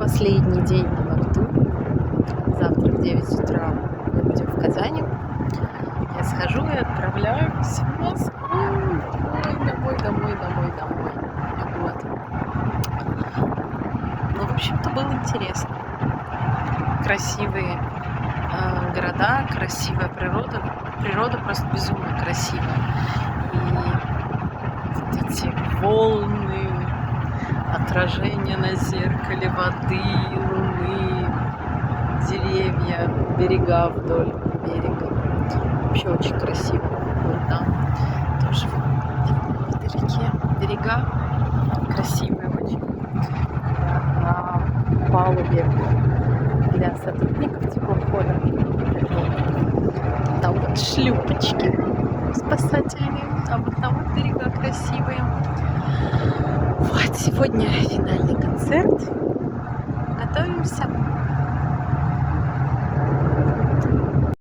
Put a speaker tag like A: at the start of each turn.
A: Последний день на борту. Завтра в 9 утра мы будем в Казани. Я схожу и отправляюсь в Москву. Домой. Вот. Ну, в общем-то, было интересно. Красивые города, красивая природа. Природа просто безумно красивая. И вот эти волны, отражение на зеркале воды, луны, деревья, берега вдоль берега. Вообще очень красиво. Вон там тоже вдалеке берега красивые очень. На палубе для сотрудников теплохода. Там вот шлюпочки спасательные, а вот там вот берега красивые. Вот, сегодня финальный концерт. Готовимся.